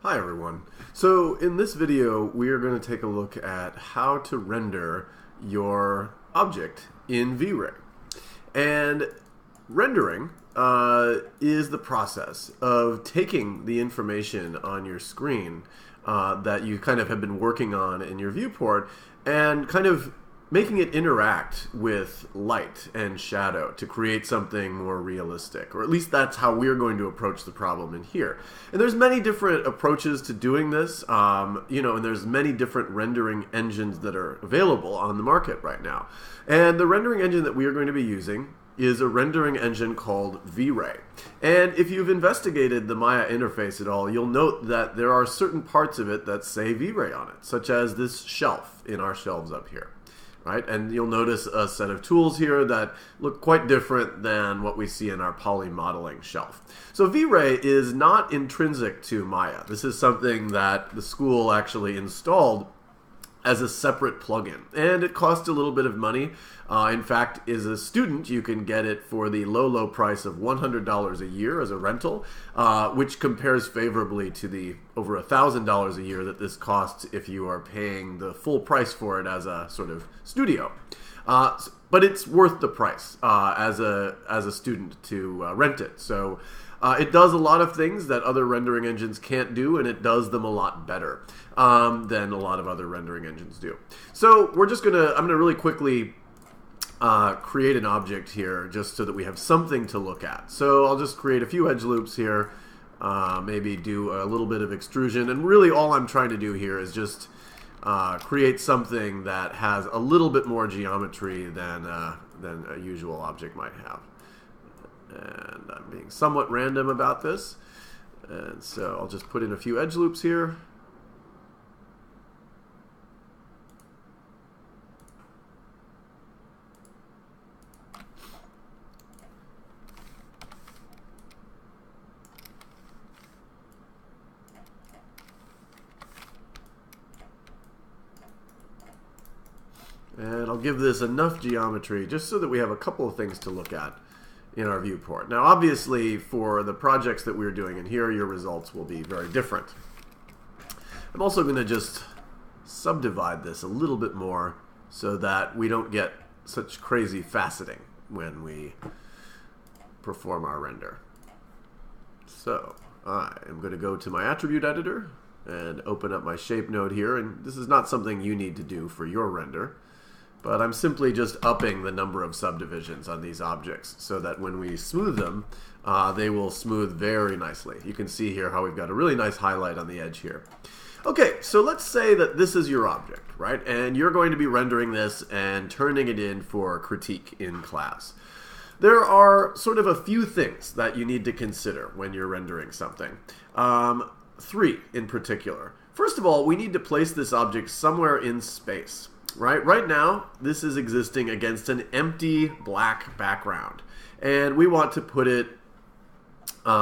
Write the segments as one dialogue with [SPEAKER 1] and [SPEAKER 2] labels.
[SPEAKER 1] Hi everyone. So in this video we are going to take a look at how to render your object in Vray. And rendering is the process of taking the information on your screen that you kind of have been working on in your viewport and kind of making it interact with light and shadow to create something more realistic, or at least that's how we're going to approach the problem in here. And there's many different approaches to doing this, and there's many different rendering engines that are available on the market right now. And the rendering engine that we are going to be using is a rendering engine called Vray. And if you've investigated the Maya interface at all, you'll note that there are certain parts of it that say Vray on it, such as this shelf in our shelves up here. Right? And you'll notice a set of tools here that look quite different than what we see in our poly modeling shelf. So Vray is not intrinsic to Maya. This is something that the school actually installed as a separate plugin, and it costs a little bit of money. In fact, as a student, you can get it for the low price of $100 a year as a rental, which compares favorably to the over $1,000 a year that this costs if you are paying the full price for it as a sort of studio. But it's worth the price as a student to rent it. So it does a lot of things that other rendering engines can't do, and it does them a lot better than a lot of other rendering engines do. So I'm gonna really quickly create an object here just so that we have something to look at. So I'll just create a few edge loops here, maybe do a little bit of extrusion, and really all I'm trying to do here is just create something that has a little bit more geometry than a usual object might have. And I'm being somewhat random about this, and so I'll just put in a few edge loops here. And I'll give this enough geometry just so that we have a couple of things to look at in our viewport. Now obviously for the projects that we're doing in here, your results will be very different. I'm also going to just subdivide this a little bit more so that we don't get such crazy faceting when we perform our render. So I am going to go to my attribute editor and open up my shape node here, and this is not something you need to do for your render, but I'm simply just upping the number of subdivisions on these objects so that when we smooth them, they will smooth very nicely. You can see here how we've got a really nice highlight on the edge here. Okay, so let's say that this is your object, right? And you're going to be rendering this and turning it in for critique in class. There are sort of a few things that you need to consider when you're rendering something. Three in particular. First of all, we need to place this object somewhere in space. Right now, this is existing against an empty black background, and we want to put it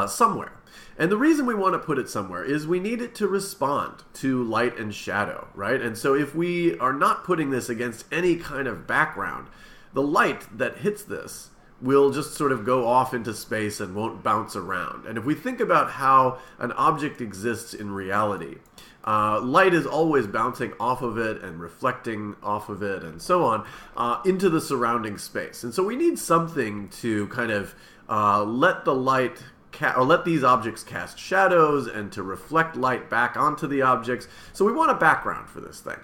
[SPEAKER 1] somewhere. And the reason we want to put it somewhere is we need it to respond to light and shadow, right? And so if we are not putting this against any kind of background, the light that hits this will just sort of go off into space and won't bounce around. And if we think about how an object exists in reality, light is always bouncing off of it and reflecting off of it and so on into the surrounding space. And so we need something to kind of let the light let these objects cast shadows and to reflect light back onto the objects. So we want a background for this thing.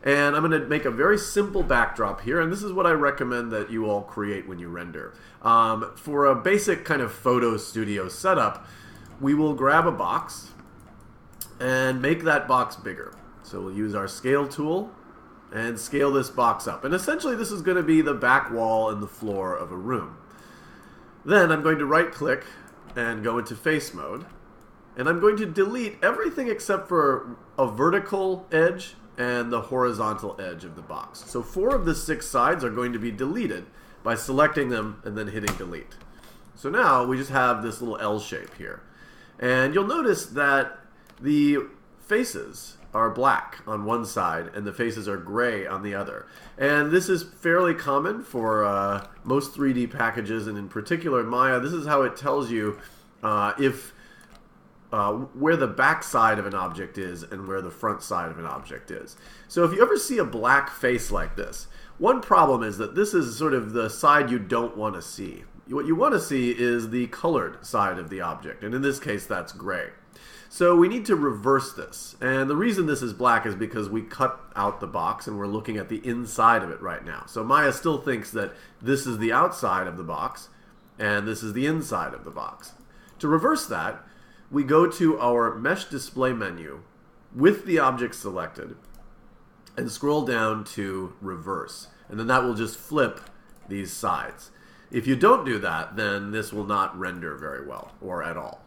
[SPEAKER 1] And I'm going to make a very simple backdrop here, and this is what I recommend that you all create when you render. For a basic kind of photo studio setup, we will grab a box and make that box bigger. So we'll use our scale tool and scale this box up. And essentially this is going to be the back wall and the floor of a room. Then I'm going to right click and go into face mode, and I'm going to delete everything except for a vertical edge and the horizontal edge of the box. So 4 of the 6 sides are going to be deleted by selecting them and then hitting delete. So now we just have this little L shape here, and you'll notice that the faces are black on one side and the faces are gray on the other. And this is fairly common for most 3D packages, and in particular Maya, this is how it tells you if where the back side of an object is and where the front side of an object is. So if you ever see a black face like this, one problem is that this is sort of the side you don't want to see. What you want to see is the colored side of the object, and in this case that's gray. So we need to reverse this, and the reason this is black is because we cut out the box and we're looking at the inside of it right now. So Maya still thinks that this is the outside of the box and this is the inside of the box. To reverse that, we go to our Mesh Display menu with the object selected and scroll down to Reverse, and then that will just flip these sides. If you don't do that, then this will not render very well or at all.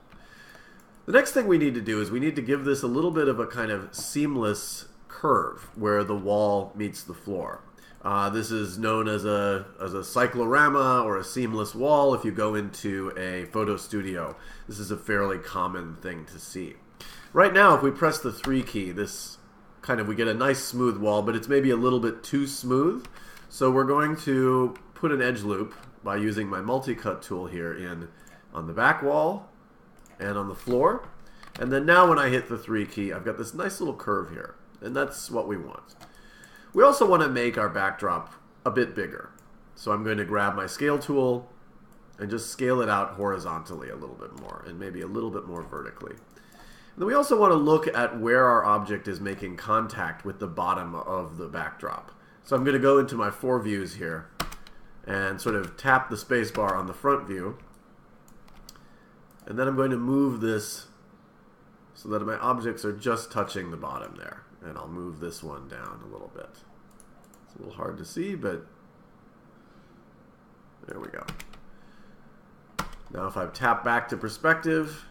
[SPEAKER 1] The next thing we need to do is we need to give this a little bit of a kind of seamless curve where the wall meets the floor. This is known as a cyclorama or a seamless wall if you go into a photo studio. This is a fairly common thing to see. Right now, if we press the 3 key, we get a nice smooth wall, but it's maybe a little bit too smooth. So we're going to put an edge loop by using my multi-cut tool here on the back wall and on the floor. And then now when I hit the 3 key, I've got this nice little curve here, and that's what we want. We also want to make our backdrop a bit bigger. So I'm going to grab my scale tool and just scale it out horizontally a little bit more, and maybe a little bit more vertically. And then we also want to look at where our object is making contact with the bottom of the backdrop. So I'm going to go into my 4 views here and sort of tap the spacebar on the front view. And then I'm going to move this so that my objects are just touching the bottom there. And I'll move this one down a little bit. It's a little hard to see, but there we go. Now if I tap back to perspective,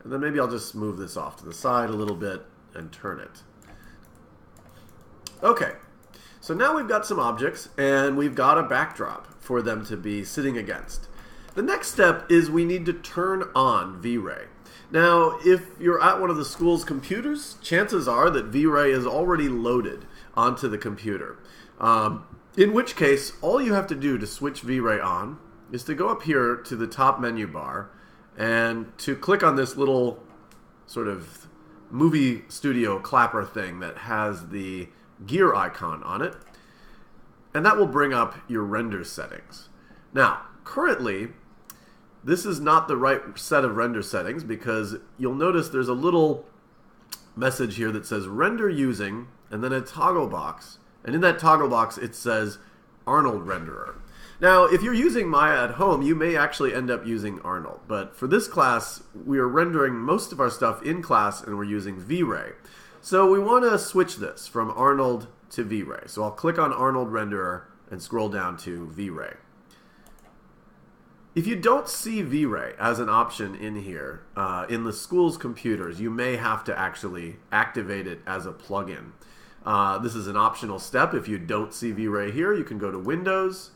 [SPEAKER 1] and then maybe I'll just move this off to the side a little bit and turn it. Okay, so now we've got some objects and we've got a backdrop for them to be sitting against. The next step is we need to turn on Vray. Now, if you're at one of the school's computers, chances are that Vray is already loaded onto the computer. In which case, all you have to do to switch Vray on is to go up here to the top menu bar and to click on this little sort of movie studio clapper thing that has the gear icon on it, and that will bring up your render settings. Now, currently, this is not the right set of render settings because you'll notice there's a little message here that says render using and then a toggle box, and in that toggle box it says Arnold renderer. Now, if you're using Maya at home, you may actually end up using Arnold, but for this class, we are rendering most of our stuff in class and we're using Vray. So we want to switch this from Arnold to Vray. So I'll click on Arnold renderer and scroll down to Vray. If you don't see Vray as an option in here, in the school's computers, you may have to actually activate it as a plugin. This is an optional step. If you don't see Vray here, you can go to Windows,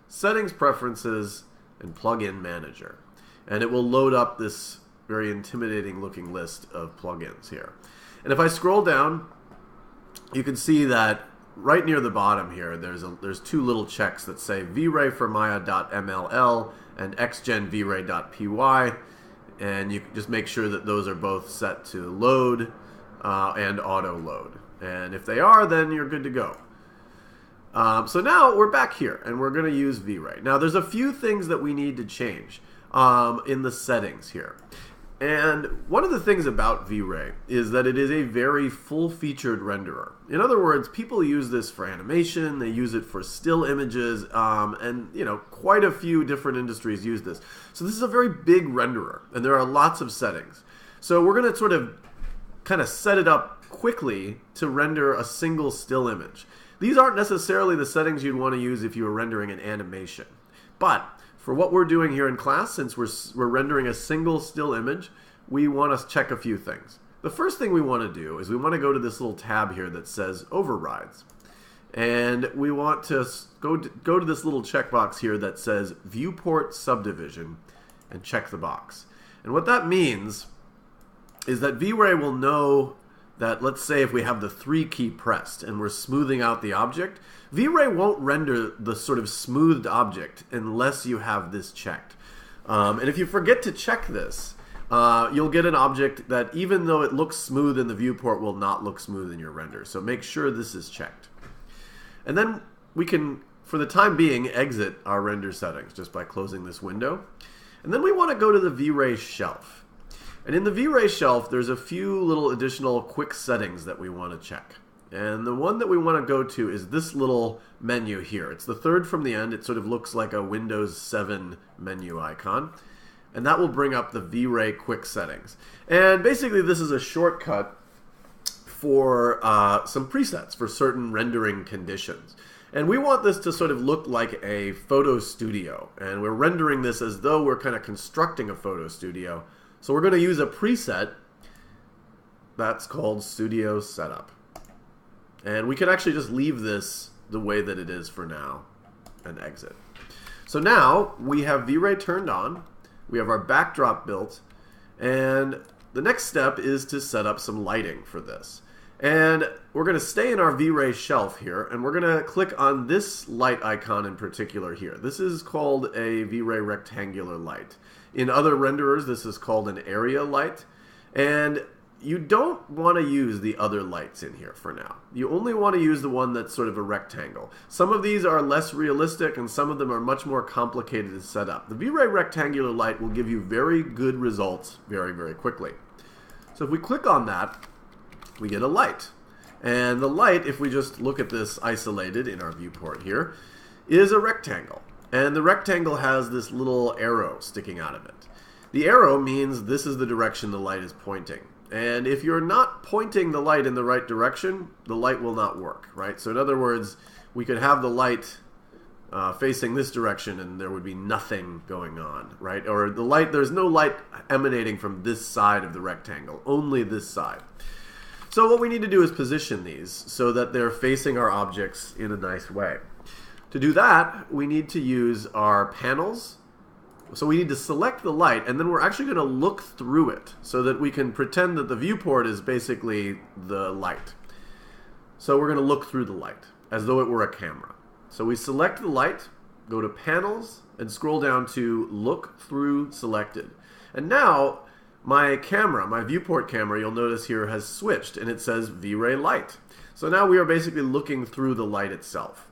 [SPEAKER 1] Settings Preferences, and Plugin Manager. And it will load up this very intimidating looking list of plugins here. And if I scroll down, you can see that right near the bottom here, there's 2 little checks that say Vray for Maya.mll and xgenvray.py, and you can just make sure that those are both set to load and auto load. And if they are, then you're good to go. So now we're back here and we're going to use Vray. Now there's a few things that we need to change in the settings here. And one of the things about Vray is that it is a very full-featured renderer. In other words, people use this for animation, they use it for still images, and quite a few different industries use this. So this is a very big renderer, and there are lots of settings. So we're going to sort of kind of set it up quickly to render a single still image. These aren't necessarily the settings you'd want to use if you were rendering an animation. But for what we're doing here in class, since we're rendering a single still image, we want to check a few things. The first thing we want to do is we want to go to this little tab here that says Overrides. And we want to go to this little checkbox here that says Viewport Subdivision and check the box. And what that means is that Vray will know that, let's say if we have the 3 key pressed and we're smoothing out the object, Vray won't render the sort of smoothed object unless you have this checked. And if you forget to check this, you'll get an object that even though it looks smooth in the viewport will not look smooth in your render. So make sure this is checked. And then we can, for the time being, exit our render settings just by closing this window. And then we want to go to the Vray shelf. And in the Vray shelf, there's a few little additional quick settings that we want to check. And the one that we want to go to is this little menu here. It's the third from the end. It sort of looks like a Windows 7 menu icon. And that will bring up the Vray quick settings. And basically this is a shortcut for some presets for certain rendering conditions. And we want this to sort of look like a photo studio. And we're rendering this as though we're kind of constructing a photo studio. So we're going to use a preset that's called Studio Setup. And we can actually just leave this the way that it is for now and exit. So now we have Vray turned on. We have our backdrop built. And the next step is to set up some lighting for this. And we're going to stay in our Vray shelf here, and we're going to click on this light icon in particular here. This is called a Vray rectangular light. In other renderers, this is called an area light. And you don't want to use the other lights in here for now. You only want to use the one that's sort of a rectangle. Some of these are less realistic, and some of them are much more complicated to set up. The Vray rectangular light will give you very good results very, very quickly. So if we click on that, we get a light. And the light, if we just look at this isolated in our viewport here, is a rectangle. And the rectangle has this little arrow sticking out of it. The arrow means this is the direction the light is pointing. And if you're not pointing the light in the right direction, the light will not work, right? So in other words, we could have the light facing this direction and there would be nothing going on, right? Or the light, there's no light emanating from this side of the rectangle, only this side. So what we need to do is position these so that they're facing our objects in a nice way. To do that, we need to use our panels. So we need to select the light, and then we're actually going to look through it so that we can pretend that the viewport is basically the light. So we're going to look through the light as though it were a camera. So we select the light, go to Panels, and scroll down to Look Through Selected. And now my camera, my viewport camera, you'll notice here has switched, and it says Vray Light. So now we are basically looking through the light itself.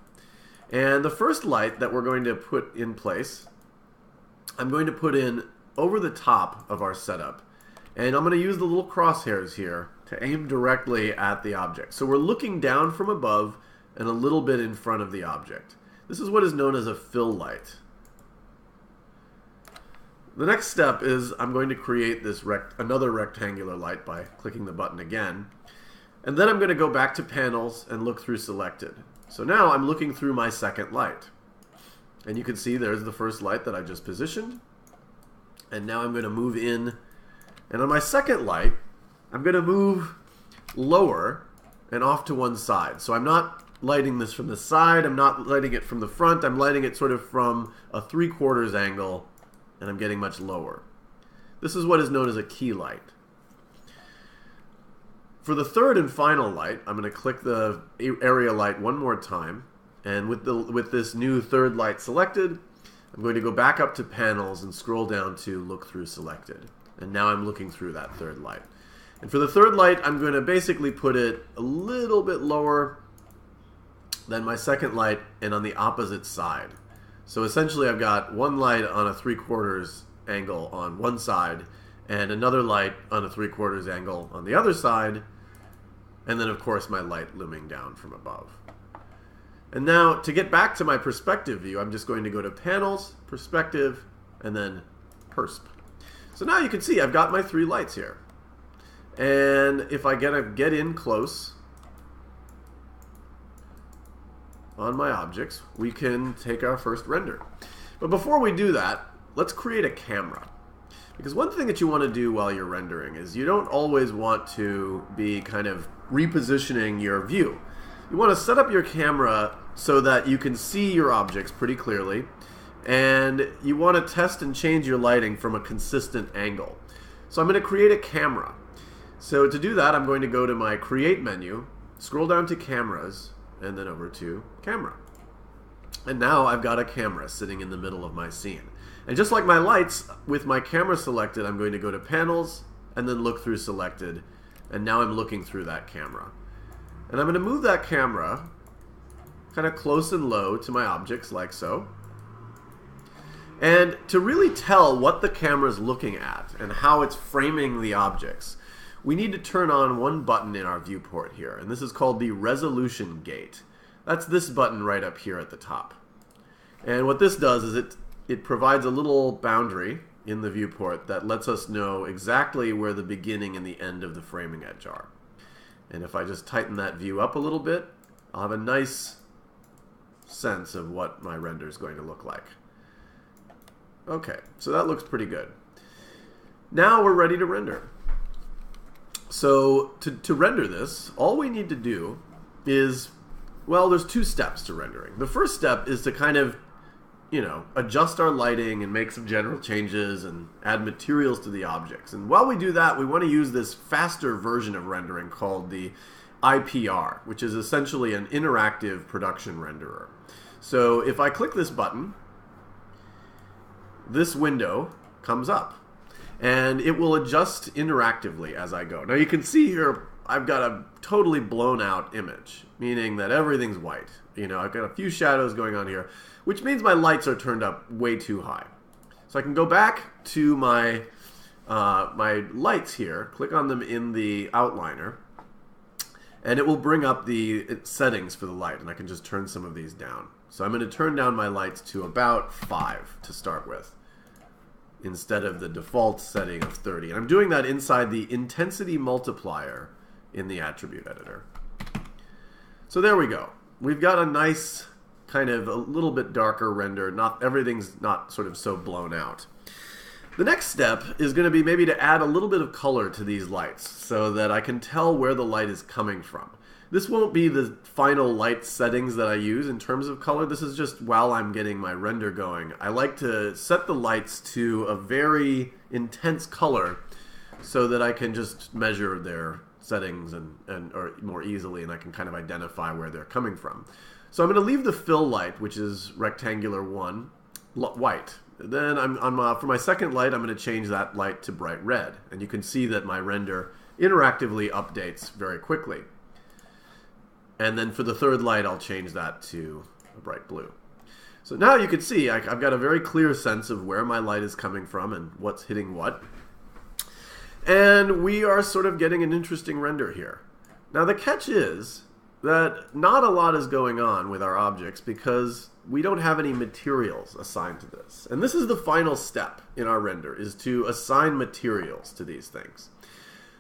[SPEAKER 1] And the first light that we're going to put in place, I'm going to put in over the top of our setup. And I'm going to use the little crosshairs here to aim directly at the object. So we're looking down from above and a little bit in front of the object. This is what is known as a fill light. The next step is I'm going to create this another rectangular light by clicking the button again. And then I'm going to go back to Panels and look through Selected. So now I'm looking through my second light. And you can see there's the first light that I just positioned. And now I'm going to move in. And on my second light, I'm going to move lower and off to one side. So I'm not lighting this from the side. I'm not lighting it from the front. I'm lighting it sort of from a 3/4 angle. And I'm getting much lower. This is what is known as a key light. For the third and final light, I'm going to click the area light one more time. And with this new third light selected, I'm going to go back up to Panels and scroll down to Look Through Selected. And now I'm looking through that third light. And for the third light, I'm going to basically put it a little bit lower than my second light and on the opposite side. So essentially I've got one light on a 3/4 angle on one side and another light on a 3/4 angle on the other side, and then of course my light looming down from above. And now to get back to my perspective view, I'm just going to go to Panels, Perspective, and then Persp. So now you can see I've got my 3 lights here. And if I get in close on my objects, we can take our first render. But before we do that, let's create a camera. Because one thing that you want to do while you're rendering is you don't always want to be kind of repositioning your view. You want to set up your camera so that you can see your objects pretty clearly, and you want to test and change your lighting from a consistent angle. So I'm going to create a camera. So to do that, I'm going to go to my Create menu, scroll down to Cameras, and then over to Camera. And now I've got a camera sitting in the middle of my scene. And just like my lights, with my camera selected, I'm going to go to Panels, and then Look Through selected, and now I'm looking through that camera. And I'm going to move that camera kind of close and low to my objects, like so. And to really tell what the camera is looking at and how it's framing the objects, we need to turn on one button in our viewport here, and this is called the Resolution Gate. That's this button right up here at the top. And what this does is it provides a little boundary in the viewport that lets us know exactly where the beginning and the end of the framing edge are. And if I just tighten that view up a little bit, I'll have a nice sense of what my render is going to look like. Okay, so that looks pretty good. Now we're ready to render. So to render this, all we need to do is, well, there's two steps to rendering. The first step is to kind of, adjust our lighting and make some general changes and add materials to the objects. And while we do that, we want to use this faster version of rendering called the IPR, which is essentially an interactive production renderer. So if I click this button, this window comes up, and it will adjust interactively as I go. Now you can see here I've got a totally blown out image, meaning that everything's white. I've got a few shadows going on here, which means my lights are turned up way too high. So I can go back to my my lights here, click on them in the outliner, and it will bring up the settings for the light, and I can just turn some of these down. So I'm going to turn down my lights to about 5 to start with, instead of the default setting of 30. And I'm doing that inside the intensity multiplier in the attribute editor. So there we go. We've got a nice kind of a little bit darker render. Everything's not sort of so blown out. The next step is going to be maybe to add a little bit of color to these lights so that I can tell where the light is coming from. This won't be the final light settings that I use in terms of color. This is just while I'm getting my render going. I like to set the lights to a very intense color so that I can just measure their settings or more easily, and I can kind of identify where they're coming from. So I'm going to leave the fill light, which is rectangular 1, white. Then for my second light, I'm going to change that light to bright red. And you can see that my render interactively updates very quickly. And then for the third light, I'll change that to a bright blue. So now you can see I've got a very clear sense of where my light is coming from and what's hitting what. And we are sort of getting an interesting render here. Now the catch is that not a lot is going on with our objects because we don't have any materials assigned to this. And this is the final step in our render, is to assign materials to these things.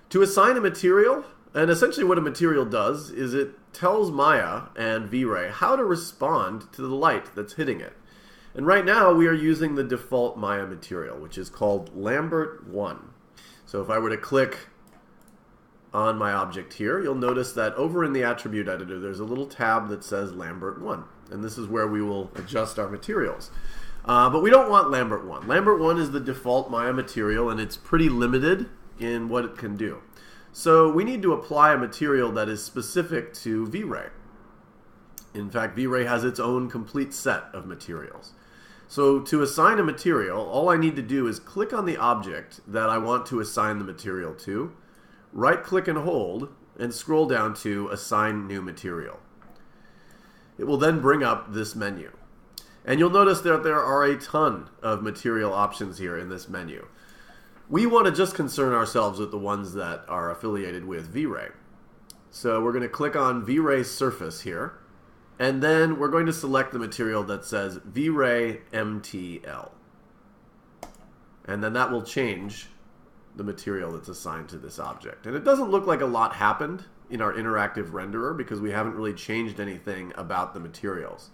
[SPEAKER 1] To assign a material, and essentially what a material does is it tells Maya and Vray how to respond to the light that's hitting it. And right now we are using the default Maya material, which is called Lambert 1. So if I were to click on my object here, you'll notice that over in the attribute editor there's a little tab that says Lambert 1. And this is where we will adjust our materials. But we don't want Lambert 1. Lambert 1 is the default Maya material, and it's pretty limited in what it can do. So we need to apply a material that is specific to Vray. In fact, Vray has its own complete set of materials. So to assign a material, all I need to do is click on the object that I want to assign the material to, right-click and hold, and scroll down to Assign New Material. It will then bring up this menu. And you'll notice that there are a ton of material options here in this menu. We want to just concern ourselves with the ones that are affiliated with Vray. So we're going to click on Vray Surface here, and then we're going to select the material that says Vray MTL. And then that will change the material that's assigned to this object. And it doesn't look like a lot happened in our interactive renderer because we haven't really changed anything about the materials.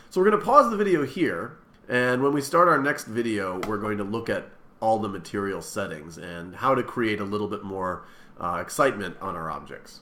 [SPEAKER 1] So we're going to pause the video here, and when we start our next video, we're going to look at all the material settings and how to create a little bit more excitement on our objects.